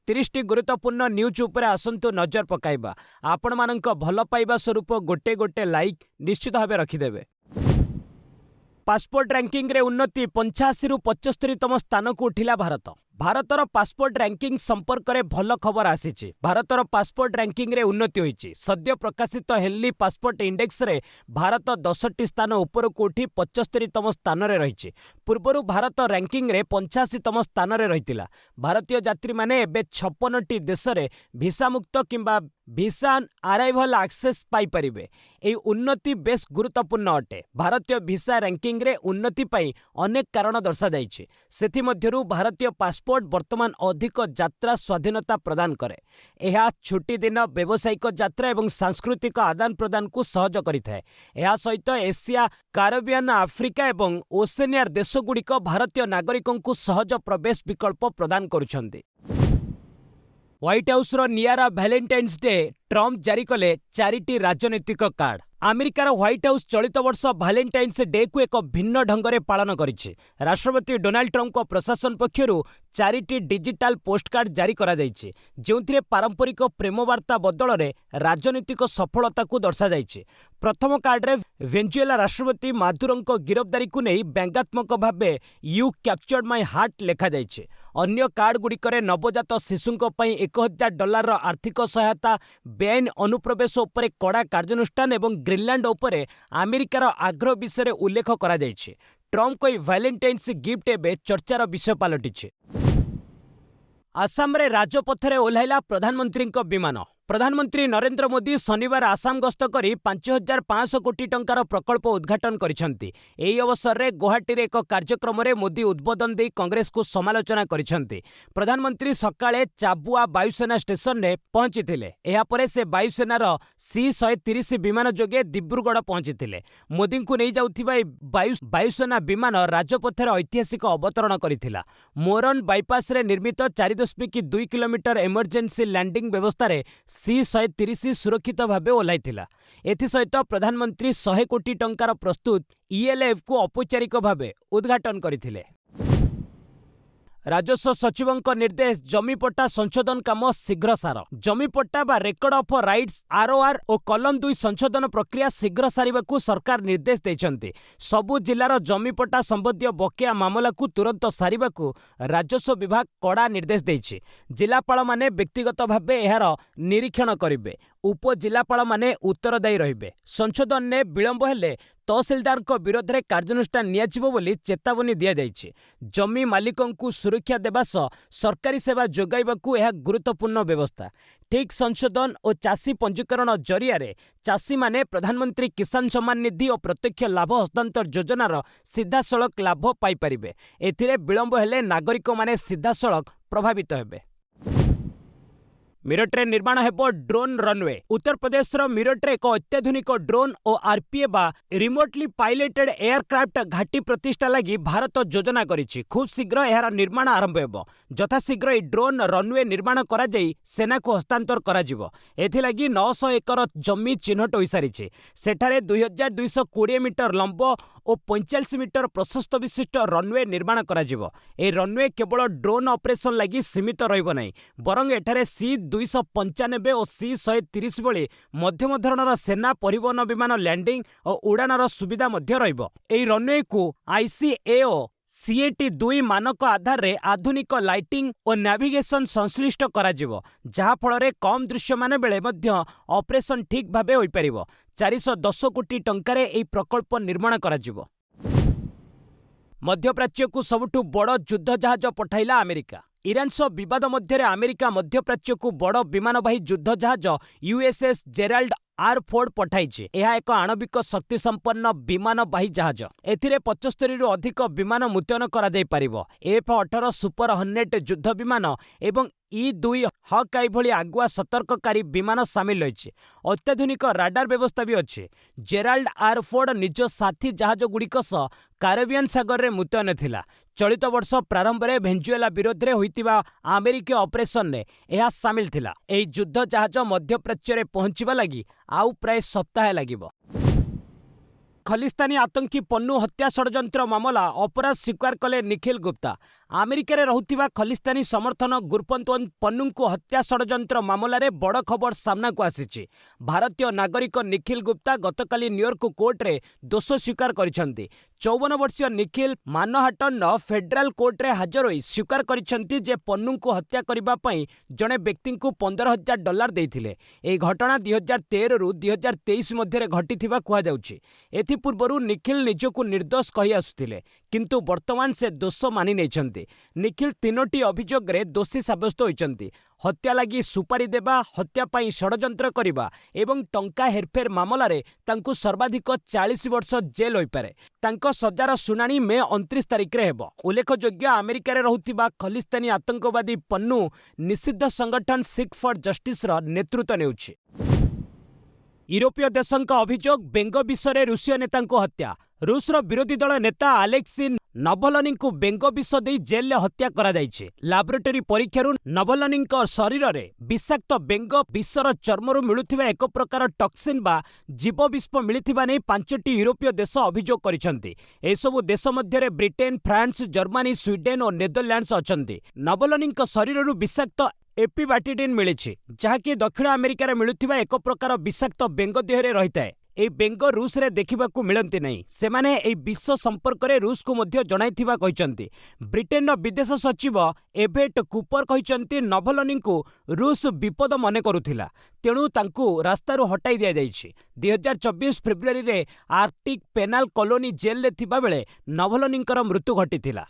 30ଟି ଗୁରୁତ୍ୱପୂର୍ଣ୍ଣ ନ୍ୟୁଜ୍ ଉପରେ ଆସନ୍ତୁ ନଜର ପକାଇବା। ଆପଣମାନଙ୍କ ଭଲ ପାଇବା ସ୍ୱରୂପ ଗୋटे ଗୋटे ଲାଇକ୍ ନିଶ୍ଚିତ ଭାବେ ରଖିଦେବେ। ପାସପୋର୍ଟ ରାଙ୍କିଙ୍ଗରେ ଉନ୍ନତି 85ରୁ 75ତମ ସ୍ଥାନକୁ ଉଠିଲା ଭାରତ। ଭାରତର ପାସପୋର୍ଟ ରାଙ୍କିଙ୍ଗ ସମ୍ପର୍କରେ ଭଲ ଖବର ଆସିଛି। ଭାରତର ପାସପୋର୍ଟ ରାଙ୍କିଙ୍ଗରେ ଉନ୍ନତି ହୋଇଛି। ସଦ୍ୟ ପ୍ରକାଶିତ ହେନଲି ପାସପୋର୍ଟ ଇଣ୍ଡେକ୍ସରେ ଭାରତ 10ଟି ସ୍ଥାନ ଉପରକୁ ଉଠି 75ତମ ସ୍ଥାନରେ ରହିଛି। ପୂର୍ବରୁ ଭାରତ ରାଙ୍କିଙ୍ଗରେ 85ତମ ସ୍ଥାନରେ ରହିଥିଲା। ଭାରତୀୟ ଯାତ୍ରୀମାନେ ଏବେ 56ଟି ଦେଶରେ ଭିସାମୁକ୍ତ କିମ୍ବା ଭିସା ଅନ୍ ଆରାଇଭାଲ ଆକ୍ସେସ୍ ପାଇପାରିବେ। ଏହି ଉନ୍ନତି ବେଶ୍ ଗୁରୁତ୍ୱପୂର୍ଣ୍ଣ ଅଟେ। ଭାରତୀୟ ଭିସା ରାଙ୍କିଙ୍ଗରେ ଉନ୍ନତି ପାଇଁ ଅନେକ କାରଣ ଦର୍ଶାଯାଇଛି। ସେଥିମଧ୍ୟରୁ ଭାରତୀୟ ପାସପୋର୍ଟ ବର୍ତ୍ତମାନ ଅଧିକ ଯାତ୍ରା ସ୍ୱାଧୀନତା ପ୍ରଦାନ କରେ। ଏହା ଛୁଟି ଦିନ, ବ୍ୟବସାୟିକ ଯାତ୍ରା ଏବଂ ସାଂସ୍କୃତିକ ଆଦାନ ପ୍ରଦାନକୁ ସହଜ କରିଥାଏ। ଏହା ସହିତ ଏସିଆ, କାରିବିଆନ୍, ଆଫ୍ରିକା ଏବଂ ଓସେନିଆର ଦେଶଗୁଡ଼ିକ ଭାରତୀୟ ନାଗରିକଙ୍କୁ ସହଜ ପ୍ରବେଶ ବିକଳ୍ପ ପ୍ରଦାନ କରୁଛନ୍ତି। ହ୍ୱାଇଟ୍ ହାଉସ୍ର ନିଆରା ଭ୍ୟାଲେଣ୍ଟାଇନ୍ସ ଡେ ଟ୍ରମ୍ପ ଜାରି କଲେ 4ଟି ରାଜନୈତିକ କାର୍ଡ। ଆମେରିକାର ହ୍ୱାଇଟ୍ ହାଉସ୍ ଚଳିତ ବର୍ଷ ଭାଲେଣ୍ଟାଇନ୍ସ ଡେକୁ ଏକ ଭିନ୍ନ ଢଙ୍ଗରେ ପାଳନ କରିଛି। ରାଷ୍ଟ୍ରପତି ଡୋନାଲ୍ଡ ଟ୍ରମ୍ପଙ୍କ ପ୍ରଶାସନ ପକ୍ଷରୁ 4ଟି ଡିଜିଟାଲ ପୋଷ୍ଟକାର୍ଡ ଜାରି କରାଯାଇଛି, ଯେଉଁଥିରେ ପାରମ୍ପରିକ ପ୍ରେମ ବାର୍ତ୍ତା ବଦଳରେ ରାଜନୈତିକ ସଫଳତାକୁ ଦର୍ଶାଯାଇଛି। ପ୍ରଥମ କାର୍ଡରେ ଭେନେଜୁଏଲା ରାଷ୍ଟ୍ରପତି ମାଦୁରୋଙ୍କ ଗିରଫଦାରୀକୁ ନେଇ ବ୍ୟଙ୍ଗାତ୍ମକ ଭାବେ ୟୁ କ୍ୟାପଚର୍ଡ ମାଇ ହାର୍ଟ ଲେଖାଯାଇଛି। ଅନ୍ୟ କାର୍ଡଗୁଡ଼ିକରେ ନବଜାତ ଶିଶୁଙ୍କ ପାଇଁ $1000 ଆର୍ଥିକ ସହାୟତା, ବେଆଇନ ଅନୁପ୍ରବେଶ ଉପରେ କଡ଼ା କାର୍ଯ୍ୟାନୁଷ୍ଠାନ ଏବଂ ଗ୍ରୀନଲ୍ୟାଣ୍ଡ ଉପରେ ଆମେରିକାର ଆଗ୍ରହ ବିଷୟରେ ଉଲ୍ଲେଖ କରାଯାଇଛି। ଟ୍ରମ୍ପଙ୍କ ଏହି ଭାଲେଣ୍ଟାଇନ୍ସ ଗିଫ୍ଟ ଏବେ ଚର୍ଚ୍ଚାର ବିଷୟ ପାଲଟିଛି। ଆସାମରେ ରାଜପଥରେ ଓହ୍ଲାଇଲା ପ୍ରଧାନମନ୍ତ୍ରୀଙ୍କ ବିମାନ। ପ୍ରଧାନମନ୍ତ୍ରୀ ନରେନ୍ଦ୍ର ମୋଦି ଶନିବାର ଆସାମ ଗସ୍ତ କରି 5500 କୋଟି ଟଙ୍କାର ପ୍ରକଳ୍ପ ଉଦ୍ଘାଟନ କରିଛନ୍ତି। ଏହି ଅବସରରେ ଗୁଆହାଟୀରେ ଏକ କାର୍ଯ୍ୟକ୍ରମରେ ମୋଦି ଉଦ୍ବୋଧନ ଦେଇ କଂଗ୍ରେସକୁ ସମାଲୋଚନା କରିଛନ୍ତି। ପ୍ରଧାନମନ୍ତ୍ରୀ ସକାଳେ ଚାବୁଆ ବାୟୁସେନା ଷ୍ଟେସନରେ ପହଞ୍ଚିଥିଲେ। ଏହାପରେ ସେ ବାୟୁସେନାର C-130 ବିମାନ ଯୋଗେ ଦିବ୍ରୁଗଡ଼ ପହଞ୍ଚିଥିଲେ। ମୋଦିଙ୍କୁ ନେଇଯାଉଥିବା ଏହି ବାୟୁସେନା ବିମାନ ରାଜପଥରେ ଐତିହାସିକ ଅବତରଣ କରିଥିଲା। ମୋରନ ବାଇପାସରେ ନିର୍ମିତ 4.2 କିଲୋମିଟର ଏମର୍ଜେନ୍ସି ଲ୍ୟାଣ୍ଡିଂ ବ୍ୟବସ୍ଥାରେ C-130 ସୁରକ୍ଷିତ ଭାବେ ଓହ୍ଲାଇଥିଲା। ଏଥିସହିତ ପ୍ରଧାନମନ୍ତ୍ରୀ 100 କୋଟି ଟଙ୍କାର ପ୍ରସ୍ତୁତ ELFକୁ ଔପଚାରିକ ଭାବେ ଉଦ୍ଘାଟନ କରିଥିଲେ। ରାଜସ୍ୱ ସଚିବଙ୍କ ନିର୍ଦ୍ଦେଶ, ଜମିପଟ୍ଟା ସଂଶୋଧନ କାମ ଶୀଘ୍ର ସାର। ଜମିପଟ୍ଟା ବା ରେକର୍ଡ ଅଫ୍ ରାଇଟ୍ସ ROR ଓ କଲମ 2 ସଂଶୋଧନ ପ୍ରକ୍ରିୟା ଶୀଘ୍ର ସାରିବାକୁ ସରକାର ନିର୍ଦ୍ଦେଶ ଦେଇଛନ୍ତି। ସବୁ ଜିଲ୍ଲାର ଜମିପଟ୍ଟା ସମ୍ବନ୍ଧୀୟ ବକେୟା ମାମଲାକୁ ତୁରନ୍ତ ସାରିବାକୁ ରାଜସ୍ୱ ବିଭାଗ କଡ଼ା ନିର୍ଦ୍ଦେଶ ଦେଇଛି। ଜିଲ୍ଲାପାଳମାନେ ବ୍ୟକ୍ତିଗତ ଭାବେ ଏହାର ନିରୀକ୍ଷଣ କରିବେ। ଉପଜିଲ୍ଲାପାଳମାନେ ଉତ୍ତରଦାୟୀ ରହିବେ। ସଂଶୋଧନରେ ବିଳମ୍ବ ହେଲେ ତହସିଲଦାରଙ୍କ ବିରୋଧରେ କାର୍ଯ୍ୟାନୁଷ୍ଠାନ ନିଆଯିବ ବୋଲି ଚେତାବନୀ ଦିଆଯାଇଛି। ଜମି ମାଲିକଙ୍କୁ ସୁରକ୍ଷା ଦେବା ସହ ସରକାରୀ ସେବା ଯୋଗାଇବାକୁ ଏହା ଗୁରୁତ୍ୱପୂର୍ଣ୍ଣ ବ୍ୟବସ୍ଥା। ଠିକ୍ ସଂଶୋଧନ ଓ ଚାଷୀ ପଞ୍ଜୀକରଣ ଜରିଆରେ ଚାଷୀମାନେ ପ୍ରଧାନମନ୍ତ୍ରୀ କିଷାନ ସମ୍ମାନ ନିଧି ଓ ପ୍ରତ୍ୟକ୍ଷ ଲାଭ ହସ୍ତାନ୍ତର ଯୋଜନାର ସିଧାସଳଖ ଲାଭ ପାଇପାରିବେ। ଏଥିରେ ବିଳମ୍ବ ହେଲେ ନାଗରିକମାନେ ସିଧାସଳଖ ପ୍ରଭାବିତ ହେବେ। ମିରଟରେ ନିର୍ମାଣ ହେବ ଡ୍ରୋନ୍ ରନୱେ। ଉତ୍ତରପ୍ରଦେଶର ମିରଟରେ ଏକ ଅତ୍ୟାଧୁନିକ ଡ୍ରୋନ୍ ଓ RPA ବା ରିମୋଟଲି ପାଇଲଟେଡ୍ ଏୟାରକ୍ରାଫ୍ଟ ଘାଟି ପ୍ରତିଷ୍ଠା ଲାଗି ଭାରତ ଯୋଜନା କରିଛି। ଖୁବ୍ ଶୀଘ୍ର ଏହାର ନିର୍ମାଣ ଆରମ୍ଭ ହେବ। ଯଥାଶୀଘ୍ର ଏହି ଡ୍ରୋନ୍ ରନୱେ ନିର୍ମାଣ କରାଯାଇ ସେନାକୁ ହସ୍ତାନ୍ତର କରାଯିବ। ଏଥିଲାଗି 900 ଏକର ଜମି ଚିହ୍ନଟ ହୋଇସାରିଛି। ସେଠାରେ 2220 ମିଟର ଲମ୍ବ ଓ 45 ମିଟର ପ୍ରଶସ୍ତ ବିଶିଷ୍ଟ ରନୱେ ନିର୍ମାଣ କରାଯିବ। ଏହି ରନୱେ କେବଳ ଡ୍ରୋନ୍ ଅପରେସନ ଲାଗି ସୀମିତ ରହିବ ନାହିଁ, ବରଂ ଏଠାରେ C-295 ଓ C-130 ଭଳି ମଧ୍ୟମ ଧରଣର ସେନା ପରିବହନ ବିମାନ ଲ୍ୟାଣ୍ଡିଂ ଓ ଉଡ଼ାଣର ସୁବିଧା ମଧ୍ୟ ରହିବ। ଏହି ରନୱେକୁ ICAO CAT-2 ମାନକ ଆଧାରରେ ଆଧୁନିକ ଲାଇଟିଂ ଓ ନାଭିଗେସନ ସଂଶ୍ଳିଷ୍ଟ କରାଯିବ, ଯାହାଫଳରେ କମ୍ ଦୃଶ୍ୟମାନ ବେଳେ ମଧ୍ୟ ଅପରେସନ ଠିକ୍ ଭାବେ ହୋଇପାରିବ। 410 କୋଟି ଟଙ୍କାରେ ଏହି ପ୍ରକଳ୍ପ ନିର୍ମାଣ କରାଯିବ। ମଧ୍ୟପ୍ରାଚ୍ୟକୁ ସବୁଠୁ ବଡ଼ ଯୁଦ୍ଧ ଜାହାଜ ପଠାଇଲା ଆମେରିକା। ଇରାନ ସହ ବିବାଦ ମଧ୍ୟରେ ଆମେରିକା ମଧ୍ୟପ୍ରାଚ୍ୟକୁ ବଡ଼ ବିମାନବାହୀ ଯୁଦ୍ଧ ଜାହାଜ USS ଜେରାଲ୍ଡ R. ଫୋର୍ଡ ପଠାଇଛି। ଏହା ଏକ ଆଣବିକ ଶକ୍ତି ସମ୍ପନ୍ନ ବିମାନବାହୀ ଜାହାଜ। ଏଥିରେ 75ରୁ ଅଧିକ ବିମାନ ମୁତୟନ କରାଯାଇପାରିବ। F-18 ସୁପର ହର୍ନେଟ୍ ଯୁଦ୍ଧ ବିମାନ ଏବଂ E-2 ହକ୍-ଆଇ ଭଳି ଆଗୁଆ ସତର୍କକାରୀ ବିମାନ ସାମିଲ ରହିଛି। ଅତ୍ୟାଧୁନିକ ରାଡାର ବ୍ୟବସ୍ଥା ବି ଅଛି। Gerald R. ଫୋର୍ଡ ନିଜ ସାଥୀ ଜାହାଜଗୁଡ଼ିକ ସହ କାରିବିଆନ୍ ସାଗରରେ ମୁତୟନ ଥିଲା। ଚଳିତ ବର୍ଷ ପ୍ରାରମ୍ଭରେ ଭେନେଜୁଏଲା ବିରୋଧରେ ହୋଇଥିବା ଆମେରିକୀୟ ଅପରେସନରେ ଏହା ସାମିଲ ଥିଲା। ଏହି ଯୁଦ୍ଧ ଜାହାଜ ମଧ୍ୟପ୍ରାଚ୍ୟରେ ପହଞ୍ଚିବା ଲାଗି ଆଉ ପ୍ରାୟ ସପ୍ତାହେ ଲାଗିବ। ଖଲିସ୍ତାନୀ ଆତଙ୍କୀ ପନ୍ନୁ ହତ୍ୟା ଷଡ଼ଯନ୍ତ୍ର ମାମଲା ଅପରାଧ ସ୍ୱୀକାର କଲେ ନିଖିଲ ଗୁପ୍ତା। ଆମେରିକାରେ ରହୁଥିବା ଖଲିସ୍ତାନୀ ସମର୍ଥନ ଗୁରପନ୍ତୱନ ପନ୍ନୁଙ୍କୁ ହତ୍ୟା ଷଡ଼ଯନ୍ତ୍ର ମାମଲାରେ ବଡ଼ ଖବର ସାମ୍ନାକୁ ଆସିଛି। ଭାରତୀୟ ନାଗରିକ ନିଖିଲ ଗୁପ୍ତା ଗତକାଲି ନ୍ୟୁୟର୍କ କୋର୍ଟରେ ଦୋଷ ସ୍ୱୀକାର କରିଛନ୍ତି। 54 ବର୍ଷୀୟ ନିଖିଲ ମାନହାଟନର ଫେଡେରାଲ କୋର୍ଟରେ ହାଜର ହୋଇ ସ୍ୱୀକାର କରିଛନ୍ତି ଯେ ପନ୍ନୁଙ୍କୁ ହତ୍ୟା କରିବା ପାଇଁ ଜଣେ ବ୍ୟକ୍ତିଙ୍କୁ $15,000 ଦେଇଥିଲେ। ଏହି ଘଟଣା 2013ରୁ 2023 ମଧ୍ୟରେ ଘଟିଥିବା କୁହାଯାଉଛି। ଏଥିପୂର୍ବରୁ ନିଖିଲ ନିଜକୁ ନିର୍ଦ୍ଦୋଷ କହି ଆସୁଥିଲେ, କିନ୍ତୁ ବର୍ତ୍ତମାନ ସେ ଦୋଷ ମାନି ନେଇଛନ୍ତି। ନିଖିଲ 3ଟି ଅଭିଯୋଗରେ ଦୋଷୀ ସାବ୍ୟସ୍ତ ହୋଇଛନ୍ତି। ହତ୍ୟା ଲାଗି ସୁପାରି ଦେବା, ହତ୍ୟା ପାଇଁ ଷଡ଼ଯନ୍ତ୍ର କରିବା ଏବଂ ଟଙ୍କା ହେରଫେର ମାମଲାରେ ତାଙ୍କୁ ସର୍ବାଧିକ 40 ବର୍ଷ ଜେଲ୍ ହୋଇପାରେ। ତାଙ୍କ ସଜାର ଶୁଣାଣି ମେ 29 ତାରିଖରେ ହେବ। ଉଲ୍ଲେଖଯୋଗ୍ୟ, ଆମେରିକାରେ ରହୁଥିବା ଖଲିସ୍ତାନୀ ଆତଙ୍କବାଦୀ ପନ୍ନୁ ନିଷିଦ୍ଧ ସଂଗଠନ ସିଖ୍ ଫର୍ ଜଷ୍ଟିସର ନେତୃତ୍ୱ ନେଉଛି। ୟୁରୋପୀୟ ଦେଶଙ୍କ ଅଭିଯୋଗ, ବେଙ୍ଗ ବିଷରେ ରୁଷୀୟ ନେତାଙ୍କୁ ହତ୍ୟା। ରୁଷର ବିରୋଧୀ ଦଳ ନେତା ଆଲେକ୍ସି ନଭଲନୀଙ୍କୁ ବେଙ୍ଗ ବିଷ ଦେଇ ଜେଲରେ ହତ୍ୟା କରାଯାଇଛି। ଲାବୋରେଟୋରୀ ପରୀକ୍ଷାରୁ ନଭଲନୀଙ୍କ ଶରୀରରେ ବିଷାକ୍ତ ବେଙ୍ଗ ବିଷର ଚର୍ମରୁ ମିଳୁଥିବା ଏକ ପ୍ରକାର ଟକ୍ସିନ୍ ବା ଜୀବବିଷ ମିଳିଥିବା ନେଇ 5ଟି ୟୁରୋପୀୟ ଦେଶ ଅଭିଯୋଗ କରିଛନ୍ତି। ଏସବୁ ଦେଶ ମଧ୍ୟରେ ବ୍ରିଟେନ, ଫ୍ରାନ୍ସ, ଜର୍ମାନୀ, ସ୍ୱିଡେନ ଓ ନେଦରଲ୍ୟାଣ୍ଡସ ଅଛନ୍ତି। ନଭଲନୀଙ୍କ ଶରୀରରୁ ବିଷାକ୍ତ ଏପିବାଟିଡିନ୍ ମିଳିଛି, ଯାହାକି ଦକ୍ଷିଣ ଆମେରିକାରେ ମିଳୁଥିବା ଏକ ପ୍ରକାର ବିଷାକ୍ତ ବେଙ୍ଗ ଦେହରେ ରହିଥାଏ। ଏହି ବେଙ୍ଗ ରୁଷରେ ଦେଖିବାକୁ ମିଳନ୍ତି ନାହିଁ। ସେମାନେ ଏହି ବିଷ ସମ୍ପର୍କରେ ରୁଷକୁ ମଧ୍ୟ ଜଣାଇଥିବା କହିଛନ୍ତି। ବ୍ରିଟେନର ବିଦେଶ ସଚିବ ଏଭେଟ୍ କୁପର କହିଛନ୍ତି ନଭଲନୀଙ୍କୁ ରୁଷ ବିପଦ ମନେ କରୁଥିଲା, ତେଣୁ ତାଙ୍କୁ ରାସ୍ତାରୁ ହଟାଇ ଦିଆଯାଇଛି। 2024 ଫେବୃଆରୀରେ ଆର୍କଟିକ୍ ପେନାଲ କଲୋନି ଜେଲରେ ଥିବାବେଳେ ନଭଲନୀଙ୍କର ମୃତ୍ୟୁ ଘଟିଥିଲା।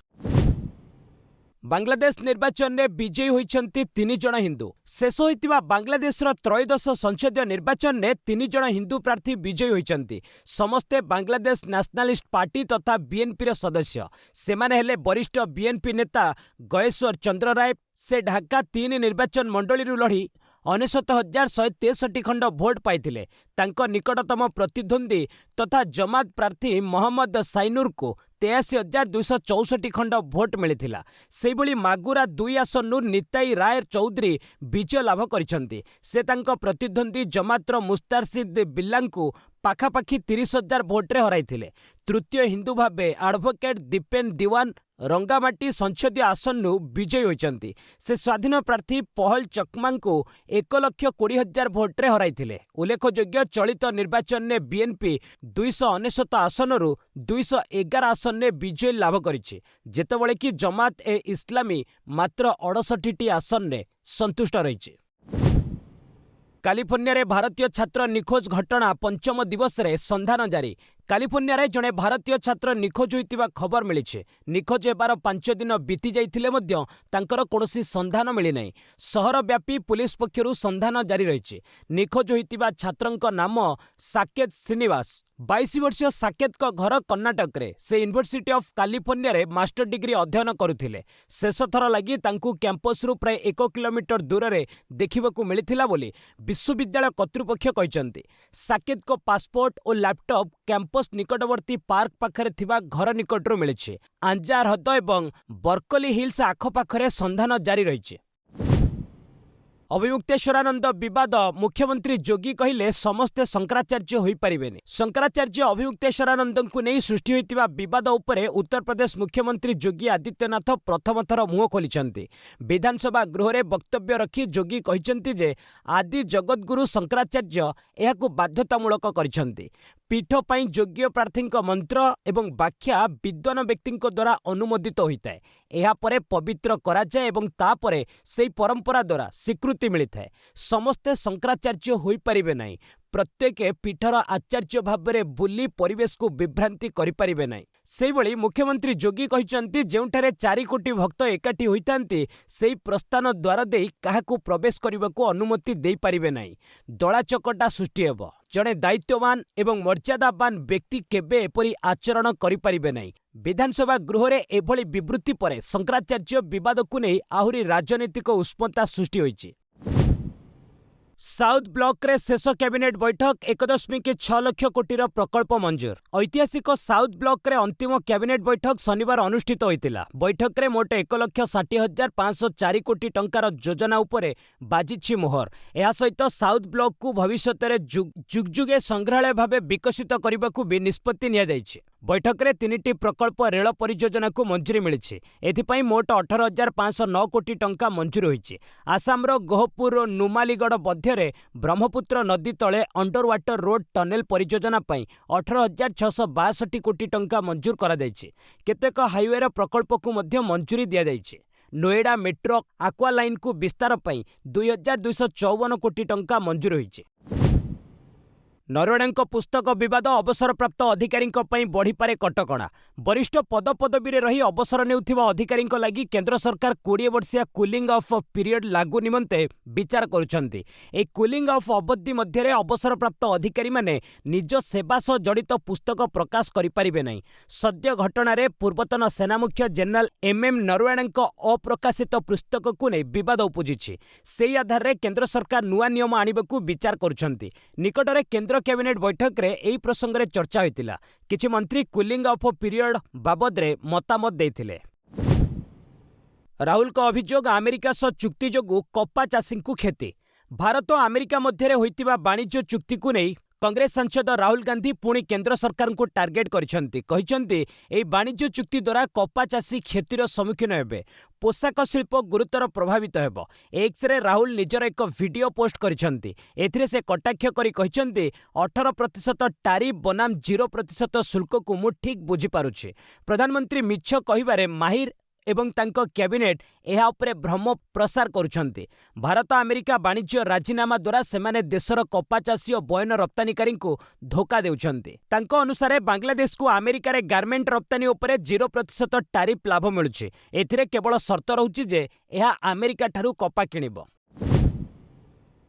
ବାଂଲାଦେଶ ନିର୍ବାଚନରେ ବିଜୟୀ ହୋଇଛନ୍ତି 3 ଜଣ ହିନ୍ଦୁ। ଶେଷ ହୋଇଥିବା ବାଂଲାଦେଶର ତ୍ରୟୋଦଶ ସଂସଦୀୟ ନିର୍ବାଚନରେ 3 ଜଣ ହିନ୍ଦୁ ପ୍ରାର୍ଥୀ ବିଜୟୀ ହୋଇଛନ୍ତି। ସମସ୍ତେ ବାଂଲାଦେଶ ନ୍ୟାସନାଲିଷ୍ଟ ପାର୍ଟି ତଥା ବିଏନପିର ସଦସ୍ୟ। ସେମାନେ ହେଲେ ବରିଷ୍ଠ ବିଏନପି ନେତା ଗୟେଶ୍ୱର ଚନ୍ଦ୍ର ରାୟ। ସେ ଢାକା 3 ନିର୍ବାଚନ ମଣ୍ଡଳୀରୁ ଲଢ଼ି 69,163 ଖଣ୍ଡ ଭୋଟ ପାଇଥିଲେ। ତାଙ୍କ ନିକଟତମ ପ୍ରତିଦ୍ୱନ୍ଦ୍ୱୀ ତଥା ଜମାତ ପ୍ରାର୍ଥୀ ମହମ୍ମଦ ସାଇନୁରକୁ 83,264 ଖଣ୍ଡ ଭୋଟ ମିଳିଥିଲା। ସେହିଭଳି ମାଗୁରା 2 ଆସନରୁ ନିତାଇ ରାୟ ଚୌଧୁରୀ ବିଜୟ ଲାଭ କରିଛନ୍ତି। ସେ ତାଙ୍କ ପ୍ରତିଦ୍ୱନ୍ଦ୍ୱୀ ଜମାତର ମୁସ୍ତାରସିଦ ବିଲ୍ଲାଙ୍କୁ ପାଖାପାଖି 30,000 ଭୋଟରେ ହରାଇଥିଲେ। ତୃତୀୟ ହିନ୍ଦୁ ଭାବେ ଆଡଭୋକେଟ ଦୀପେନ ଦିୱାନ ରଙ୍ଗାମାଟି ସଂସଦୀୟ ଆସନରୁ ବିଜୟୀ ହୋଇଛନ୍ତି। ସେ ସ୍ୱାଧୀନ ପ୍ରାର୍ଥୀ ପହଲ ଚକମାଙ୍କୁ 1,20,000 ଭୋଟରେ ହରାଇଥିଲେ। ଉଲ୍ଲେଖଯୋଗ୍ୟ, ଚଳିତ ନିର୍ବାଚନରେ ବିଏନପି 299 ଆସନରୁ 211 ଆସନରେ ବିଜୟ ଲାଭ କରିଛି, ଯେତେବେଳେ କି ଜମାତ ଏ ଇସଲାମୀ ମାତ୍ର 68ଟି ଆସନରେ ସନ୍ତୁଷ୍ଟ ରହିଛି। କାଲିଫର୍ଣ୍ଣିଆରେ ଭାରତୀୟ ଛାତ୍ର ନିଖୋଜ ଘଟଣା 5ମ ଦିବସରେ ସନ୍ଧାନ ଜାରି। କାଲିଫର୍ଣ୍ଣିଆରେ ଜଣେ ଭାରତୀୟ ଛାତ୍ର ନିଖୋଜ ହୋଇଥିବା ଖବର ମିଳିଛି। ନିଖୋଜ ହେବାର 5 ଦିନ ବିତି ଯାଇଥିଲେ ମଧ୍ୟ ତାଙ୍କର କୌଣସି ସନ୍ଧାନ ମିଳିନାହିଁ। ସହରବ୍ୟାପୀ ପୁଲିସ ପକ୍ଷରୁ ସନ୍ଧାନ ଜାରି ରହିଛି। ନିଖୋଜ ହୋଇଥିବା ଛାତ୍ରଙ୍କ ନାମ ସାକେତ ଶ୍ରୀନିବାସ। 22 ବର୍ଷୀୟ ସାକେତଙ୍କ ଘର କର୍ଣ୍ଣାଟକରେ। ସେ ୟୁନିଭର୍ସିଟି ଅଫ୍ କାଲିଫର୍ଣ୍ଣିଆରେ ମାଷ୍ଟର ଡିଗ୍ରୀ ଅଧ୍ୟୟନ କରୁଥିଲେ। ଶେଷ ଥର ଲାଗି ତାଙ୍କୁ କ୍ୟାମ୍ପସରୁ ପ୍ରାୟ 1 କିଲୋମିଟର ଦୂରରେ ଦେଖିବାକୁ ମିଳିଥିଲା ବୋଲି ବିଶ୍ୱବିଦ୍ୟାଳୟ କର୍ତ୍ତୃପକ୍ଷ କହିଛନ୍ତି। ସାକେତଙ୍କ ପାସପୋର୍ଟ ଓ ଲ୍ୟାପଟପ୍ କ୍ୟାମ୍ପସ ନିକଟବର୍ତ୍ତୀ ପାର୍କ ପାଖରେ ଥିବା ଘର ନିକଟରୁ ମିଳିଛି। ଆଞ୍ଜା ହ୍ରଦ ଏବଂ ବର୍କଲି ହିଲ୍ସ ଆଖପାଖରେ ସନ୍ଧାନ ଜାରି ରହିଛି। ଅଭିମୁକ୍ତେଶ୍ୱରାନନ୍ଦ ବିବାଦ, ମୁଖ୍ୟମନ୍ତ୍ରୀ ଯୋଗୀ କହିଲେ ସମସ୍ତେ ଶଙ୍କରାଚାର୍ଯ୍ୟ ହୋଇପାରିବେନି। ଶଙ୍କରାଚାର୍ଯ୍ୟ ଅଭିମୁକ୍ତେଶ୍ୱରାନନ୍ଦଙ୍କୁ ନେଇ ସୃଷ୍ଟି ହୋଇଥିବା ବିବାଦ ଉପରେ ଉତ୍ତରପ୍ରଦେଶ ମୁଖ୍ୟମନ୍ତ୍ରୀ ଯୋଗୀ ଆଦିତ୍ୟନାଥ ପ୍ରଥମ ଥର ମୁହଁ ଖୋଲିଛନ୍ତି। ବିଧାନସଭା ଗୃହରେ ବକ୍ତବ୍ୟ ରଖି ଯୋଗୀ କହିଛନ୍ତି ଯେ ଆଦି ଜଗଦ୍ଗୁରୁ ଶଙ୍କରାଚାର୍ଯ୍ୟ ଏହାକୁ ବାଧ୍ୟତାମୂଳକ କରିଛନ୍ତି। ପୀଠ ପାଇଁ ଯୋଗ୍ୟ ପ୍ରାର୍ଥୀଙ୍କ ମନ୍ତ୍ର ଏବଂ ବ୍ୟାଖ୍ୟା ବିଦ୍ୱାନ ବ୍ୟକ୍ତିଙ୍କ ଦ୍ୱାରା ଅନୁମୋଦିତ ହୋଇଥାଏ। ଏହାପରେ ପବିତ୍ର କରାଯାଏ ଏବଂ ତାପରେ ସେହି ପରମ୍ପରା ଦ୍ୱାରା ସ୍ୱୀକୃତି ମିଳିଥାଏ। ସମସ୍ତେ ଶଙ୍କରାଚାର୍ଯ୍ୟ ହୋଇପାରିବେ ନାହିଁ। ପ୍ରତ୍ୟେକ ପୀଠର ଆଚାର୍ଯ୍ୟ ଭାବରେ ବୁଲି ପରିବେଶକୁ ବିଭ୍ରାନ୍ତି କରିପାରିବେ ନାହିଁ। ସେହିଭଳି ମୁଖ୍ୟମନ୍ତ୍ରୀ ଯୋଗୀ କହିଛନ୍ତି, ଯେଉଁଠାରେ 4 କୋଟି ଭକ୍ତ ଏକାଠି ହୋଇଥାନ୍ତି ସେହି ପ୍ରସ୍ଥାନ ଦ୍ୱାର ଦେଇ କାହାକୁ ପ୍ରବେଶ କରିବାକୁ ଅନୁମତି ଦେଇପାରିବେ ନାହିଁ। ଦଳାଚକଟା ସୃଷ୍ଟି ହେବ। ଜଣେ ଦାୟିତ୍ୱବାନ ଏବଂ ମର୍ଯ୍ୟାଦାବାନ ବ୍ୟକ୍ତି କେବେ ଏପରି ଆଚରଣ କରିପାରିବେ ନାହିଁ। ବିଧାନସଭା ଗୃହରେ ଏଭଳି ବିବୃତ୍ତି ପରେ ଶଙ୍କରାଚାର୍ଯ୍ୟ ବିବାଦକୁ ନେଇ ଆହୁରି ରାଜନୈତିକ ଉଷ୍ମତା ସୃଷ୍ଟି ହୋଇଛି। ସାଉଥ ବ୍ଲକରେ ଶେଷ କ୍ୟାବିନେଟ୍ ବୈଠକ, 1.6 ଲକ୍ଷ କୋଟିର ପ୍ରକଳ୍ପ ମଞ୍ଜୁର। ଐତିହାସିକ ସାଉଥ ବ୍ଲକରେ ଅନ୍ତିମ କ୍ୟାବିନେଟ୍ ବୈଠକ ଶନିବାର ଅନୁଷ୍ଠିତ ହୋଇଥିଲା। ବୈଠକରେ ମୋଟ 1,60,504 କୋଟି ଟଙ୍କାର ଯୋଜନା ଉପରେ ବାଜିଛି ମୋହର। ଏହା ସହିତ ସାଉଥ ବ୍ଲକକୁ ଭବିଷ୍ୟତରେ ଯୁଗଯୁଗେ ସଂଗ୍ରହାଳୟ ଭାବେ ବିକଶିତ କରିବାକୁ ବି ନିଷ୍ପତ୍ତି ନିଆଯାଇଛି। बैठक में 3टी प्रकल्प रेल परियोजना को मंजूरी मिली। एथिपाई मोट 18,509 कोटी टंका मंजूर होईछि। आसामर गोहपुर और नुमालीगढ़ मध्य ब्रह्मपुत्र नदी तले अंडर वाटर रोड टनेल परियोजना 18,662 कोटी टंका मंजूर करा जायछि। केतेक हाईवेर प्रकल्प को मध्य मंजूरी दिया जायछि। नोएडा मेट्रो आक्वा लाइन को विस्तार पर 2,254 कोटी टंका मंजूर होईछि। नरवणेଙ୍କ पुस्तक विवाद अवसरप्राप्त अधिकारी बढ़िपारे कटकणा। वरिष्ठ पदपदवी रही अवसर नेउथिबा अधिकारी लगी केंद्र सरकार 20 वर्षिया कूलिंग ऑफ पीरियड लागू निमंते विचार करुछंती। ए कूलिंग ऑफ अवधि मध्य अवसरप्राप्त अधिकारी माने निज सेवा सह जड़ित पुस्तक प्रकाश करिपारिबे नहीं। सद्य घटना पूर्वतन सेना मुख्य जनरल MM नरवणेଙ୍କ अप्रकाशित पुस्तक को नहीं विवाद उपजिछि। से आधार रे केंद्र सरकार नुआ नियम आनिबाकू विचार करुछंती। निकटरे केंद्र कैबिनेट बैठक रे एही प्रसंग रे चर्चा होइतिला। किछि मंत्री कूलिंग ऑफ पीरियड बाबद रे मतामत देथिले। राहुल का अभियोग अमेरिका सह चुक्ति जोगु कपा चाषी को क्षति। भारत और अमेरिका मध्य होइतिबा वाणिज्य चुक्ति को नहीं कांग्रेस सांसद राहुल गांधी पुणी केंद्र सरकार को टार्गेट करिसेंती। एही वाणिज्य चुक्ति द्वारा कपा चाषी क्षतिर सम्मुखीन हेबे। पोशाक शिल्प गुरुतर प्रभावित हेब। एक्स रे राहुल निजर एक वीडियो पोस्ट करिसेंती। एथिरे से कटाक्ष करी कहिसेंती 18% टारिफ बनाम 0% शुल्क को मु ठीक बुझी पारुछि। प्रधानमंत्री मिछ कहिबारे माहिर एवं तांको कैबिनेट एहा उपरे भ्रम प्रसार करुछंती। भारत अमेरिका वाणिज्य राजीनामा द्वारा सेमाने देशर कपा चाषी और बयन रप्तानिकारी को धोखा देउछंती। तांको अनुसार बांग्लादेश को अमेरिका रे गारमेंट रप्तानी उपरे 0% टारिफ लाभ मिलुछि। एथिरे केवल शर्त रहुछि जे एहा अमेरिका ठारू कपा किनिबो।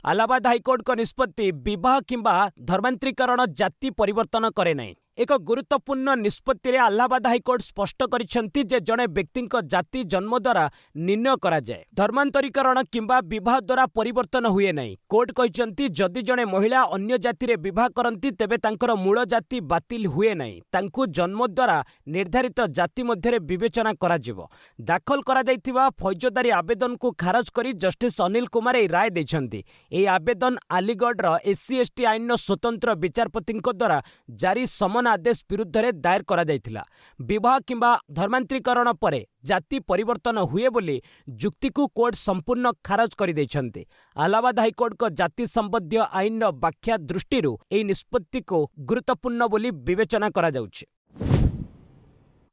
इलाहाबाद हाईकोर्ट को निष्पत्ति विवाह किंबा धर्मांतरीकरण जाति परिवर्तन करे नहीं। एक गुरुत्वपूर्ण निष्पत्ति रे इलाहाबाद हाईकोर्ट स्पष्ट करिसेंती जे जणे व्यक्ति जाति जन्म द्वारा निर्णय करा जाए। धर्मांतरीकरण किंबा विवाह द्वारा परिवर्तन हुए नहीं। कोर्ट कहिसेंती जदि जणे महिला अन्य जाति रे विवाह करंती तेबे तांकर मूल जाति बातिल हुए नहीं। तांकु जन्म द्वारा निर्धारित जाति मध्य विवेचना करा जिवो। दाखल करा जाइथिबा फौजदारी आवेदन को खारज करी जस्टिस अनिल कुमार ए राय दैछंती। ए आवेदन अलीगढ़ SC ST आईन स्वतंत्र विचारपति द्वारा जारी समन आदेश विरुद्ध रे दायर करा जायथिला। विवाह किंबा धर्मांतरीकरण परे जाति परिवर्तन हुए बोली जुक्ति को कोर्ट संपूर्ण खारज कर दैछंती। इलाहाबाद हाईकोर्ट को जाति संबंधी आईन व्याख्या दृष्टि एही निष्पत्ति को गुरुत्वपूर्ण बोली विवेचना करा जाउछि।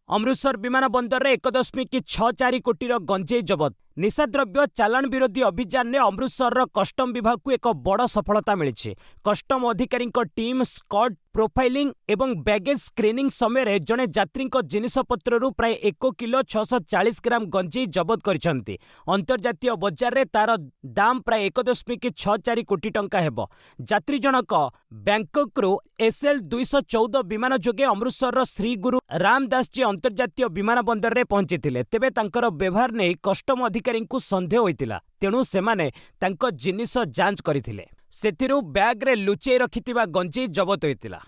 अमृतसर विमान बंदर रे 1.64 कोटी गंजेई जबत। निशाद्रव्य चालान विरोधी अभियान ने अमृतसर कस्टम विभाग को एक बड़ सफलता मिली। कस्टम अधिकारी टीम स्कॉट प्रोफाइलिंग एवं बैगेज स्क्रीनिंग समय जड़े यात्री जिनपतर प्राय 1 किलो 640 ग्राम गंजेई जबत करछंती। अंतर्जातीय बजार रे तार दाम प्राय 1.64 कोटी टंका हेबो। यात्री जनक बैंकॉक रु SL 214 विमान जोगे अमृतसर श्री गुरु रामदास जी अंतर्जातीय विमान बंदर रे पहुंचीथिले। तेबे तांकर व्यवहार नै कस्टम अधिकारी को संदेह होइतिला। तेणु सेमाने तांको जिनिस जांच करिथिले। सेथिरु बैग रे लुचेई रखिथिबा गंजेई जबत होइतिला।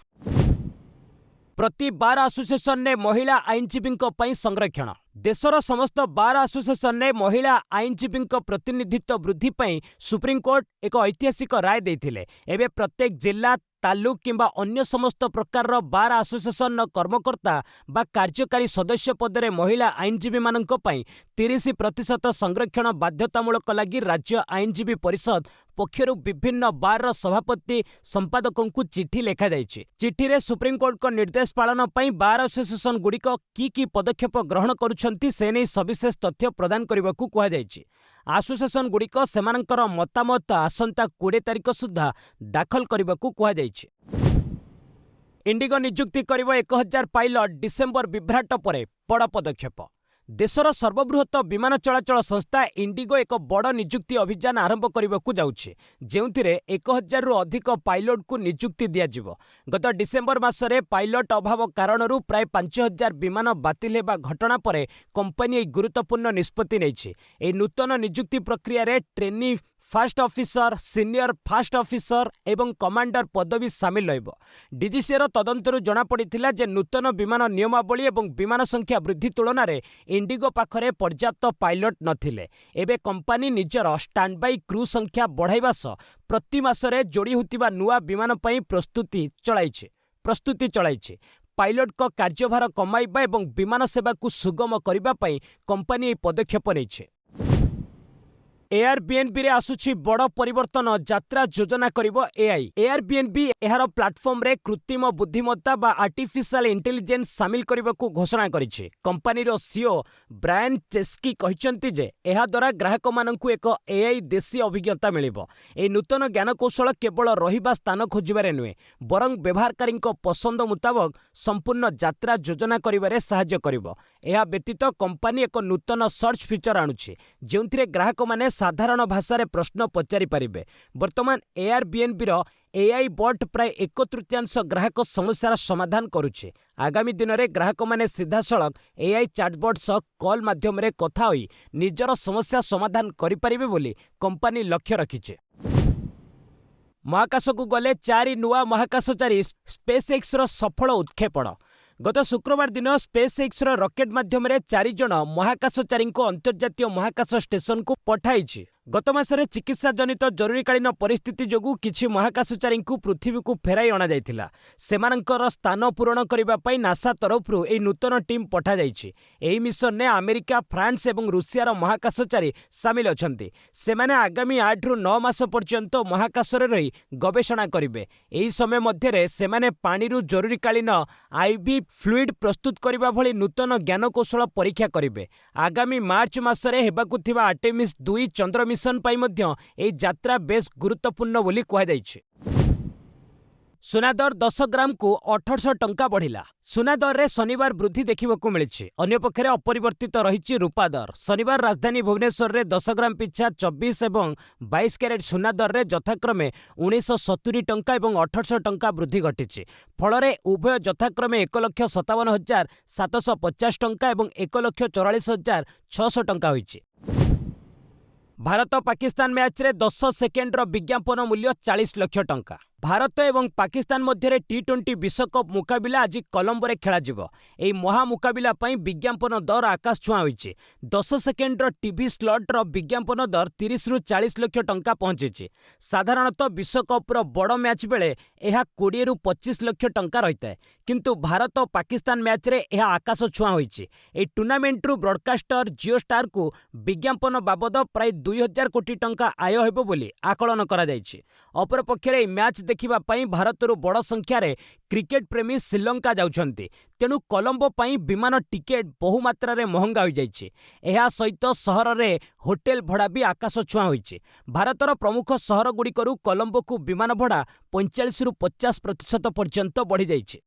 प्रति बार एसोसिएशन ने महिला आईनजीवी संरक्षण। देशर समस्त बार एसोसिएशन ने महिला आईनजीवी प्रतिनिधित्व वृद्धि पर सुप्रीमकोर्ट एक ऐतिहासिक राय देथिले। एबे प्रत्येक जिला तालुक किंबा अन्य समस्त प्रकार बार एसोसिएशन कर्मकर्ता बा कार्यकारी सदस्य पदरे महिला आईनजीवी मानक पई 30% संरक्षण बाध्यतामूलक लगी राज्य आईनजीवी परिषद पक्षरु विभिन्न बार सभापति संपादकों को चिठी लेखा जायछि। चिठी रे सुप्रीमकोर्ट को निर्देश पालन पई बार एसोसिएशन गुड़िक की पदक्षेप ग्रहण करुछंती से नै सविशेष तथ्य प्रदान करबाकू कुहा जायछि। एसोसिएशन गुड़िक सेमानकर मतामत आसंता 20 तारिख सुधा दाखल करबाकू कुहा जायछि। इंडिगो नियुक्ति करिब 1000 पायलट। डिसेम्बर विभ्राट परे बड़ पदक्षेप। देशर सर्वबृहत विमान चलाचल संस्था इंडिगो एक बड़ नियुक्ति अभियान आरंभ करने जाउछि, जेउथिरे 1000 रु अधिक पायलट को नियुक्ति दियाजिवो। गत डिसेम्बर मासरे पायलट अभाव कारणरू प्राय 5000 विमान बातिल हेबा घटना परे कंपनी गुरुत्वपूर्ण निष्पत्ति नेछि। ए नूतन नियुक्ति प्रक्रिया रे trainee fast officer, senior fast officer एवं कमांडर पदवी सामिल रहिबो। डीजीसीर तदंतरू जणा पड़िथिला जे नूतन विमान नियमावली एवं विमान संख्या वृद्धि तुलन में इंडिगो पाखरे पर्याप्त पायलट नथिले। एबे कंपनी निजर स्टैंड बाई क्रू संख्या बढ़ाइबा सह प्रति मासरे जोड़ी होतिबा नुआ विमान पई प्रस्तुति चलाइछे। ପାଇଲଟଙ୍କ କାର୍ଯ୍ୟଭାର କମାଇବା ଏବଂ ବିମାନ ସେବାକୁ ସୁଗମ କରିବା ପାଇଁ କମ୍ପାନୀ ଏହି ପଦକ୍ଷେପ ନେଇଛି। Airbnb ରେ ଆସୁଛି ବଡ଼ ପରିବର୍ତ୍ତନ, ଯାତ୍ରା ଯୋଜନା କରିବ AI। Airbnb ଏହାର ପ୍ଲାଟଫର୍ମରେ କୃତ୍ରିମ ବୁଦ୍ଧିମତ୍ତା ବା ଆର୍ଟିଫିସିଆଲ ଇଣ୍ଟେଲିଜେନ୍ସ ସାମିଲ କରିବାକୁ ଘୋଷଣା କରିଛି। କମ୍ପାନୀର CEO ବ୍ରାୟାନ ଚେସ୍କି କହିଛନ୍ତି ଯେ ଏହାଦ୍ୱାରା ଗ୍ରାହକମାନଙ୍କୁ ଏକ AI ଦେଶୀ ଅଭିଜ୍ଞତା ମିଳିବ। ଏହି ନୂତନ ଜ୍ଞାନକୌଶଳ କେବଳ ରହିବା ସ୍ଥାନ ଖୋଜିବାରେ ନୁହେଁ, ବରଂ ବ୍ୟବହାରକାରୀଙ୍କ ପସନ୍ଦ ମୁତାବକ ସମ୍ପୂର୍ଣ୍ଣ ଯାତ୍ରା ଯୋଜନା କରିବାରେ ସାହାଯ୍ୟ କରିବ। ଏହା ବ୍ୟତୀତ କମ୍ପାନୀ ଏକ ନୂତନ ସର୍ଚ୍ଚ ଫିଚର ଆଣୁଛି, ଯେଉଁଥିରେ ଗ୍ରାହକମାନେ ସାଧାରଣ ଭାଷାରେ ପ୍ରଶ୍ନ ପଚାରି ପାରିବେ। ବର୍ତ୍ତମାନ Airbnbର AI ବଟ୍ ପ୍ରାୟ 1/3 ଗ୍ରାହକ ସମସ୍ୟାର ସମାଧାନ କରୁଛି। ଆଗାମୀ ଦିନରେ ଗ୍ରାହକମାନେ ସିଧାସଳଖ AI ଚାଟବଟ୍ ସହ କଲ୍ ମାଧ୍ୟମରେ କଥା ହୋଇ ନିଜର ସମସ୍ୟା ସମାଧାନ କରିପାରିବେ ବୋଲି କମ୍ପାନୀ ଲକ୍ଷ୍ୟ ରଖିଛି। ମହାକାଶକୁ ଗଲେ 4 ନୂଆ ମହାକାଶଚାରୀ, ସ୍ପେସ୍ଏକ୍ସର ସଫଳ ଉତ୍କ୍ଷେପଣ। ଗତ ଶୁକ୍ରବାର ଦିନ ସ୍ପେସ୍ଏକ୍ସର ରକେଟ୍ ମାଧ୍ୟମରେ 4 ଜଣ ମହାକାଶଚାରୀଙ୍କୁ ଅନ୍ତର୍ଜାତୀୟ ମହାକାଶ ଷ୍ଟେସନକୁ ପଠାଇଛି। ଗତ ମାସରେ ଚିକିତ୍ସାଜନିତ ଜରୁରୀକାଳୀନ ପରିସ୍ଥିତି ଯୋଗୁଁ କିଛି ମହାକାଶଚାରୀଙ୍କୁ ପୃଥିବୀକୁ ଫେରାଇ ଅଣାଯାଇଥିଲା। ସେମାନଙ୍କର ସ୍ଥାନ ପୂରଣ କରିବା ପାଇଁ ନାସା ତରଫରୁ ଏହି ନୂତନ ଟିମ୍ ପଠାଯାଇଛି। ଏହି ମିଶନରେ ଆମେରିକା, ଫ୍ରାନ୍ସ ଏବଂ ରୁଷିଆର ମହାକାଶଚାରୀ ସାମିଲ ଅଛନ୍ତି। ସେମାନେ ଆଗାମୀ 8ରୁ 9 ମାସ ପର୍ଯ୍ୟନ୍ତ ମହାକାଶରେ ରହି ଗବେଷଣା କରିବେ। ଏହି ସମୟ ମଧ୍ୟରେ ସେମାନେ ପାଣିରୁ ଜରୁରୀକାଳୀନ IV ଫ୍ଲୁଇଡ୍ ପ୍ରସ୍ତୁତ କରିବା ଭଳି ନୂତନ ଜ୍ଞାନକୌଶଳ ପରୀକ୍ଷା କରିବେ। ଆଗାମୀ ମାର୍ଚ୍ଚ ମାସରେ ହେବାକୁ ଥିବା ଆର୍ଟେମିସ୍ 2 ଚନ୍ଦ୍ର ମିଶନ ପାଇଁ ମଧ୍ୟ ଏହି ଯାତ୍ରା ବେଶ୍ ଗୁରୁତ୍ୱପୂର୍ଣ୍ଣ ବୋଲି କୁହାଯାଇଛି। ସୁନା ଦର 10 ଗ୍ରାମକୁ 1800 ଟଙ୍କା ବଢ଼ିଲା। ସୁନା ଦରରେ ଶନିବାର ବୃଦ୍ଧି ଦେଖିବାକୁ ମିଳିଛି। ଅନ୍ୟପକ୍ଷରେ ଅପରିବର୍ତ୍ତିତ ରହିଛି ରୂପା ଦର। ଶନିବାର ରାଜଧାନୀ ଭୁବନେଶ୍ୱରରେ 10 ଗ୍ରାମ ପିଛା 24 ଏବଂ 22 କ୍ୟାରେଟ୍ ସୁନା ଦରରେ ଯଥାକ୍ରମେ 1970 ଟଙ୍କା ଏବଂ 1800 ଟଙ୍କା ବୃଦ୍ଧି ଘଟିଛି। ଫଳରେ ଉଭୟ ଯଥାକ୍ରମେ 1,57,750 ଟଙ୍କା ଏବଂ 1,44,600 ଟଙ୍କା ହୋଇଛି। ଭାରତ ପାକିସ୍ତାନ ମ୍ୟାଚ୍ରେ 10 ସେକେଣ୍ଡର ବିଜ୍ଞାପନ ମୂଲ୍ୟ 40 ଲକ୍ଷ ଟଙ୍କା। ଭାରତ ଏବଂ ପାକିସ୍ତାନ ମଧ୍ୟରେ T20 ବିଶ୍ୱକପ୍ ମୁକାବିଲା ଆଜି କଲମ୍ବୋରେ ଖେଳାଯିବ। ଏହି ମହା ମୁକାବିଲା ପାଇଁ ବିଜ୍ଞାପନ ଦର ଆକାଶ ଛୁଆଁ ହୋଇଛି। 10 ସେକେଣ୍ଡର ଟିଭି ସ୍ଲଟ୍ର ବିଜ୍ଞାପନ ଦର 30ରୁ 40 ଲକ୍ଷ ଟଙ୍କା ପହଞ୍ଚିଛି। ସାଧାରଣତଃ ବିଶ୍ୱକପ୍ର ବଡ଼ ମ୍ୟାଚ୍ ବେଳେ ଏହା 20ରୁ 25 ଲକ୍ଷ ଟଙ୍କା ରହିଥାଏ, କିନ୍ତୁ ଭାରତ ପାକିସ୍ତାନ ମ୍ୟାଚ୍ରେ ଏହା ଆକାଶ ଛୁଆଁ ହୋଇଛି। ଏହି ଟୁର୍ଣ୍ଣାମେଣ୍ଟରୁ ବ୍ରଡକାଷ୍ଟର ଜିଓ ଷ୍ଟାରକୁ ବିଜ୍ଞାପନ ବାବଦ ପ୍ରାୟ 2000 କୋଟି ଟଙ୍କା ଆୟ ହେବ ବୋଲି ଆକଳନ କରାଯାଇଛି। ଅପରପକ୍ଷରେ ଏହି ମ୍ୟାଚ୍ ଦେଖିବା ପାଇଁ ଭାରତରୁ ବଡ଼ ସଂଖ୍ୟାରେ କ୍ରିକେଟ ପ୍ରେମୀ ଶ୍ରୀଲଙ୍କା ଯାଉଛନ୍ତି। ତେଣୁ କଲମ୍ବୋ ପାଇଁ ବିମାନ ଟିକେଟ୍ ବହୁ ମାତ୍ରାରେ ମହଙ୍ଗା ହୋଇଯାଇଛି। ଏହା ସହିତ ସହରରେ ହୋଟେଲ ଭଡ଼ା ବି ଆକାଶ ଛୁଆଁ ହୋଇଛି। ଭାରତର ପ୍ରମୁଖ ସହରଗୁଡ଼ିକରୁ କଲମ୍ବୋକୁ ବିମାନ ଭଡ଼ା 45ରୁ 50% ପର୍ଯ୍ୟନ୍ତ ବଢ଼ିଯାଇଛି।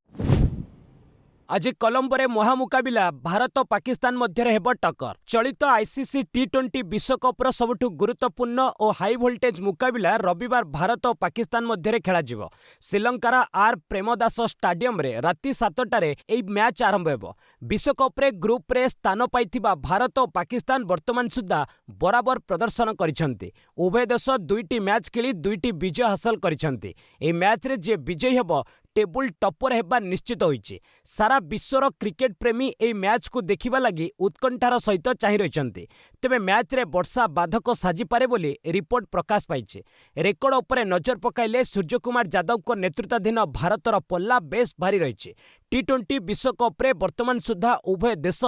ଆଜି କଲମ୍ବୋରେ ମହାମୁକାବିଲା ଭାରତ ପାକିସ୍ତାନ ମଧ୍ୟରେ ହେବ ଟକ୍କର। ଚଳିତ ICC T20 ବିଶ୍ୱକପ୍ର ସବୁଠୁ ଗୁରୁତ୍ୱପୂର୍ଣ୍ଣ ଓ ହାଇ ଭୋଲ୍ଟେଜ୍ ମୁକାବିଲା ରବିବାର ଭାରତ ଓ ପାକିସ୍ତାନ ମଧ୍ୟରେ ଖେଳାଯିବ। ଶ୍ରୀଲଙ୍କାର ଆର୍ ପ୍ରେମଦାସ ଷ୍ଟାଡିୟମରେ ରାତି 7ଟାରେ ଏହି ମ୍ୟାଚ୍ ଆରମ୍ଭ ହେବ। ବିଶ୍ୱକପ୍ରେ ଗ୍ରୁପ୍ରେ ସ୍ଥାନ ପାଇଥିବା ଭାରତ ଓ ପାକିସ୍ତାନ ବର୍ତ୍ତମାନ ସୁଦ୍ଧା ବରାବର ପ୍ରଦର୍ଶନ କରିଛନ୍ତି। ଉଭୟ ଦେଶ 2ଟି ମ୍ୟାଚ୍ ଖେଳି 2ଟି ବିଜୟ ହାସଲ କରିଛନ୍ତି। ଏହି ମ୍ୟାଚ୍ରେ ଯିଏ ବିଜୟୀ ହେବ ଟେବୁଲ ଟପର ହେବା ନିଶ୍ଚିତ ହୋଇଛି। ସାରା ବିଶ୍ୱର କ୍ରିକେଟ ପ୍ରେମୀ ଏହି ମ୍ୟାଚ୍କୁ ଦେଖିବା ଲାଗି ଉତ୍କଣ୍ଠାର ସହିତ ଚାହିଁ ରହିଛନ୍ତି। ତେବେ ମ୍ୟାଚ୍ରେ ବର୍ଷା ବାଧକ ସାଜିପାରେ ବୋଲି ରିପୋର୍ଟ ପ୍ରକାଶ ପାଇଛି। ରେକର୍ଡ ଉପରେ ନଜର ପକାଇଲେ ସୂର୍ଯ୍ୟକୁମାର ଯାଦବଙ୍କ ନେତୃତ୍ୱାଧୀନ ଭାରତର ପଲ୍ଲା ବେଶ୍ ଭାରି ରହିଛି। T20 ବିଶ୍ୱକପ୍ରେ ବର୍ତ୍ତମାନ ସୁଦ୍ଧା ଉଭୟ ଦେଶ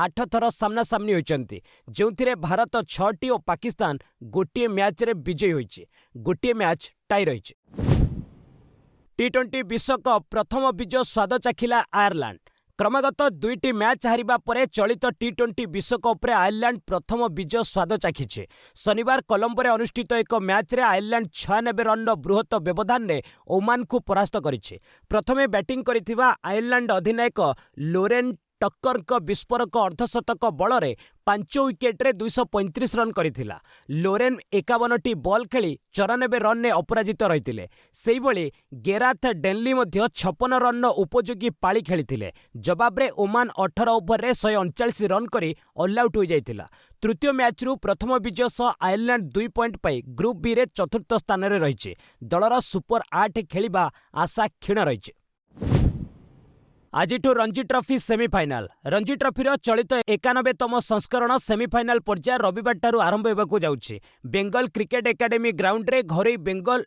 8 ଥର ସାମ୍ନାସାମ୍ନି ହୋଇଛନ୍ତି, ଯେଉଁଥିରେ ଭାରତ 6ଟି ଓ ପାକିସ୍ତାନ ଗୋଟିଏ ମ୍ୟାଚ୍ରେ ବିଜୟୀ ହୋଇଛି। ଗୋଟିଏ ମ୍ୟାଚ୍ ଟାଇ ରହିଛି। T20 ବିଶ୍ୱକପ୍ ପ୍ରଥମ ବିଜୟ ସ୍ୱାଦ ଚାଖିଲା ଆୟାରଲାଣ୍ଡ। କ୍ରମାଗତ 2ଟି ମ୍ୟାଚ୍ ହାରିବା ପରେ ଚଳିତ T20 ବିଶ୍ୱକପ୍ରେ ଆୟାରଲାଣ୍ଡ ପ୍ରଥମ ବିଜୟ ସ୍ୱାଦ ଚାଖିଛି। ଶନିବାର କଲମ୍ବୋରେ ଅନୁଷ୍ଠିତ ଏକ ମ୍ୟାଚ୍ରେ ଆୟାରଲାଣ୍ଡ 96 ରନ୍ର ବୃହତ ବ୍ୟବଧାନରେ ଓମାନକୁ ପରାସ୍ତ କରିଛି। ପ୍ରଥମେ ବ୍ୟାଟିଂ କରିଥିବା ଆୟାରଲାଣ୍ଡ ଅଧିନାୟକ ଲୋରେନ୍ ଟକ୍କରଙ୍କ ବିସ୍ଫୋରକ ଅର୍ଦ୍ଧଶତକ ବଳରେ 5 ୱିକେଟରେ 235 ରନ୍ କରିଥିଲା। ଲୋରେନ୍ 51ଟି ବଲ୍ ଖେଳି 94 ରନ୍ରେ ଅପରାଜିତ ରହିଥିଲେ। ସେହିଭଳି ଗେରାଥ ଡେନଲି ମଧ୍ୟ 56 ରନ୍ର ଉପଯୋଗୀ ପାଳି ଖେଳିଥିଲେ। ଜବାବରେ ଓମାନ 18 ଓଭରରେ 139 ରନ୍ କରି ଅଲ୍ଆଉଟ୍ ହୋଇଯାଇଥିଲା। ତୃତୀୟ ମ୍ୟାଚ୍ରୁ ପ୍ରଥମ ବିଜୟ ସହ ଆୟାରଲାଣ୍ଡ 2 ପଏଣ୍ଟ ପାଇ ଗ୍ରୁପ୍ ବିରେ ଚତୁର୍ଥ ସ୍ଥାନରେ ରହିଛି। ଦଳର ସୁପର 8 ଖେଳିବା ଆଶା କ୍ଷୀଣ ରହିଛି। ଆଜିଠୁ ରଞ୍ଜି ଟ୍ରଫି ସେମିଫାଇନାଲ। ରଞ୍ଜି ଟ୍ରଫିର ଚଳିତ 91ତମ ସଂସ୍କରଣ ସେମିଫାଇନାଲ ପର୍ଯ୍ୟାୟ ରବିବାରଠାରୁ ଆରମ୍ଭ ହେବାକୁ ଯାଉଛି। ବେଙ୍ଗଲ କ୍ରିକେଟ ଏକାଡେମୀ ଗ୍ରାଉଣ୍ଡରେ ଘରୋଇ ବେଙ୍ଗଲ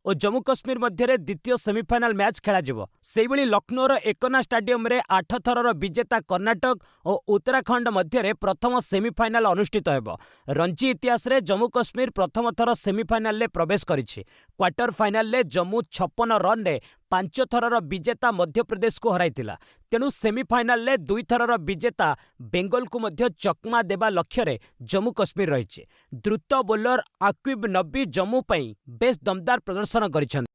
और जम्मू काश्मीर मध्य द्वितीय सेमिफाइनाल मैच खेल सेहिभଳି लक्ष्नौर एकना स्टाडियम रे 8 थरर विजेता कर्नाटक और उत्तराखंड मध्य प्रथम सेमिफाइनाल अनुष्ठित हेब। रणजी इतिहास रे जम्मू काश्मीर प्रथम थर सेमिफाइनाल रे प्रवेश करिछि। क्वार्टर फाइनाल रे जम्मू 56 रन रे 5 थरर विजेता मध्य प्रदेश को हराइथिला। तेणु सेमिफाइनाल रे 2 थरर विजेता बेंगल को मध्य चकमा देबा लक्ष्य रे जम्मू काश्मीर रहिछि। द्रुत बोलर आक्विब नबी जम्मू पई बेस दमदार प्रदर्शन करिछन।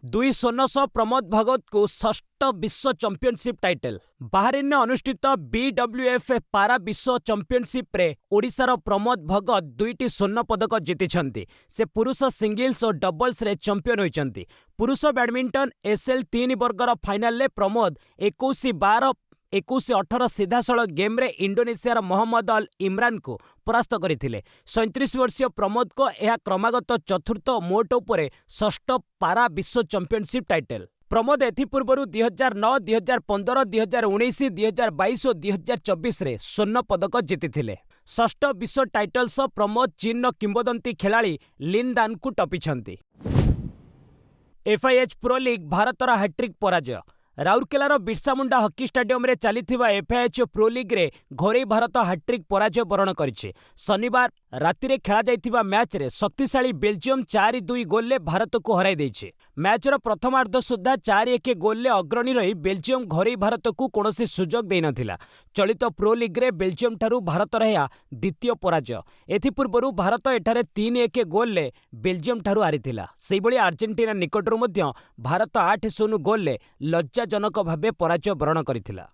2 स्वर्ण सह प्रमोद भगत को षष्ठ विश्व चैंपियनशिप टाइटल। बाहरीन अनुष्ठित BWF पारा विश्व चैंपियनशिप रे ओडिशार प्रमोद भगत 2टी स्वर्ण पदक जीतिछंती। से पुरुष सिंगल्स और डबल्स रे चैंपियन होइछंती। पुरुष बैडमिंटन SL 3 वर्गर फाइनाल रे प्रमोद 21-12 21-18 सीधासळ गेम रे इंडोनेशियार मोहम्मद अल इमरान को परास्त करथिले। 37 वर्षीय प्रमोद को यह क्रमागत चतुर्थ मोट उपरे षष्ठ पारा विश्व चैंपियनशिप टाइटल। प्रमोद एथिपूर्वरु 2009, 2015, 2019, 2022 और 2024 रे स्वर्ण पदक जीतिथिले। षष्ठ विश्व टाइटल सह प्रमोद चीन किंबदंती खेलाड़ी लिन दान को टपिछंती। FIH प्रो लीग भारतर हैट्रिक पराजय। राउरकेलार बिरसा मुंडा हॉकी स्टाडियम रे चलीथिबा FIH प्रो लीग रे घोरै भारत हैट्रिक पराजय बरण करिछि। शनिवार राति रे खेला जाइथिबा मैच रे शक्तिशाली बेल्जियम 4-2 गोल ले भारत को हराई दैछि। मैचर प्रथमार्ध सुद्धा 4-1 गोल ले अग्रणी रही बेल्जियम घोरै भारत को कोनोसी सुजोग देइ नथिला। चलित प्रो लीग रे बेल्जियम ठारू भारत रहा द्वितीय पराजय। एथिपूर्वरु भारत एठारे 3-1 गोल ले बेल्जियम ठारू हारिथिला। सेहिभଳି आर्जेंटीना निकटरू मध्य भारत 8-0 गोल ले लज्जाजनक भावे पराजय बरण करिथिला।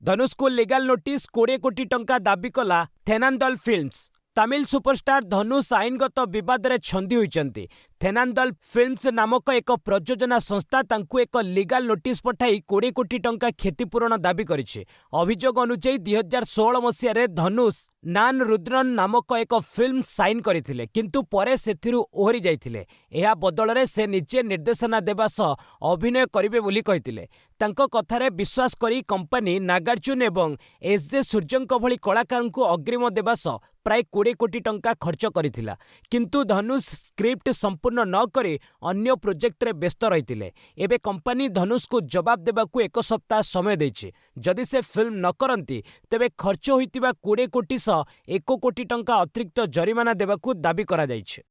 धनुष को लीगल नोटिस 20 कोटी टंका दाबी कला थेनान्दल फिल्म्स। तमिल सुपरस्टार धनुष आईनगत विवाद रे छंदी होइचंती। थेनान्दल फिल्म्स नामक एक प्रयोजना संस्था तांकु एक लीगल नोटिस पठाई 20 कोटी टंका क्षतिपूरण दाबी करिछि। अभियोग अनुसार 2016 मसीह रे धनुष नान रुद्रन नामक एक फिल्म साइन करथिले, किंतु परे सेथिरु ओहरी जाइथिले। एहा बदल रे से निजे निर्देशना देबा सह अभिनय करिवे बोली कहिथिले। तांको कथारे विश्वास करी कंपनी नागार्जुन एवं SJ सूर्यंक भली कलाकार को अग्रिम देबा सह प्राय 20 कोटी टंका खर्च करिथिला, किंतु धनुष स्क्रिप्ट संपूर्ण न करे अन्य प्रोजेक्ट रे व्यस्त रहिथिले। एबे कंपनी धनुष को जवाब देबाकू 1 सप्ताह समय दैछि। जदि से फिल्म न करंती तेबे खर्च होइतिबा 20 कोटी सह 1 कोटी टंका अतिरिक्त जरिमाना देबाकू दाबी करा जाइछि।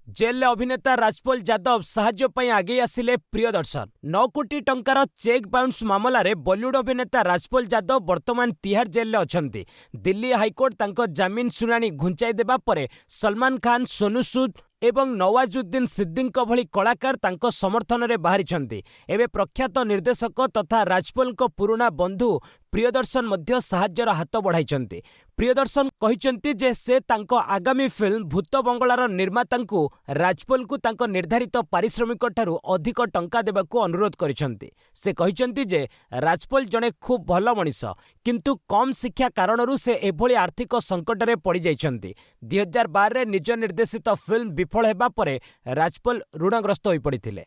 जेल अभिनेता राजपाल यादव साहाय्य पई आगे आसिले प्रियदर्शन। 9 कोटी टंकार चेक बाउंस मामला रे बॉलीवुड अभिनेता राजपाल यादव वर्तमान तिहाड़ जेल अछंती। दिल्ली हाईकोर्ट तांको जामिन सुनानी घुंचाई देबा परे सलमान खान, सोनू सूद एवं नवाजुद्दीन सिद्दीकी भली कलाकार तांको समर्थन रे बाहरी। एवं प्रख्यात निर्देशक तथा राजपाल को पुराना बंधु प्रियदर्शन मध्य साहाय्यर हाथ बढ़ाई। प्रियदर्शन कहिसेंती जे से तांको आगामी फिल्म भूत बंगलार निर्माता को राजपाल को तांको निर्धारित पारिश्रमिक ठारू अधिक टंका देबाकू अनुरोध करिसेंती। से कहिसेंती जे राजपाल जणे खूब भल मनीष, किंतु कम शिक्षा कारणरू से एभली आर्थिक संकट रे पड़ी जाइछंती। 2012 रे निज निर्देशित फिल्म विफल हेबा परे राजपाल ऋणग्रस्त होई पड़िथिले।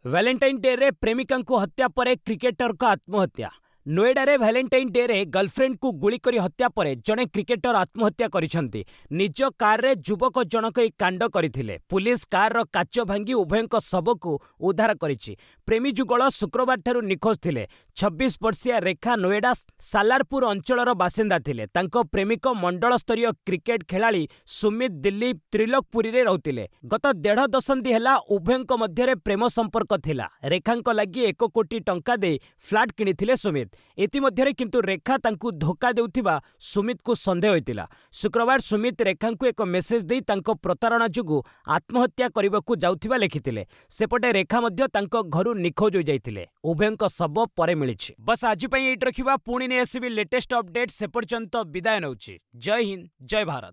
वैलेंटाइन डे रे प्रेमिका को हत्या परे क्रिकेटर का आत्महत्या। नोएडा रे वैलेंटाइन डे रे गर्लफ्रेंड को गुली करी हत्या परे जणे क्रिकेटर आत्महत्या करिसेंती। निज कार रे युवक जनक ई कांड करिथिले। पुलिस कार रो काच भांगी उभयଙ୍କ शव को उद्धार करिछि। प्रेमी जुगल शुक्रवार ठारू निखोज थिले। 26 वर्षीय रेखा नोएडा सालारपुर अंचलर बासिंदा थिले। तांको प्रेमिक मंडल स्तरीय क्रिकेट खेलाड़ी सुमित दिल्ली त्रिलोकपुरी रे रहउतिले। गत 1.5 दशंधि हेला उभयଙ୍କ मध्यरे प्रेम संपर्क थिला। रेखांक लागि 1 कोटी टंका दे फ्लैट किनिथिले सुमित। इतिमध्यरे किंतु रेखा तांकु धोखा देउथिबा सुमित को संदेह होइतिला। शुक्रवार सुमित रेखांकु एक मेसेज देई तांको प्रतारणा जुगु आत्महत्या करिबाकू जाउथिबा लेखिथिले। सेपटे रेखा मध्य तांको घरु निखोज होई जाइथिले। उभयଙ୍କ शव परे मिलिछि। बस आज पई एट रखिबा, पुणी ने आसीबी लेटेस्ट अपडेट। से पर्यंत विदाय नउछि। जय हिंद, जय भारत।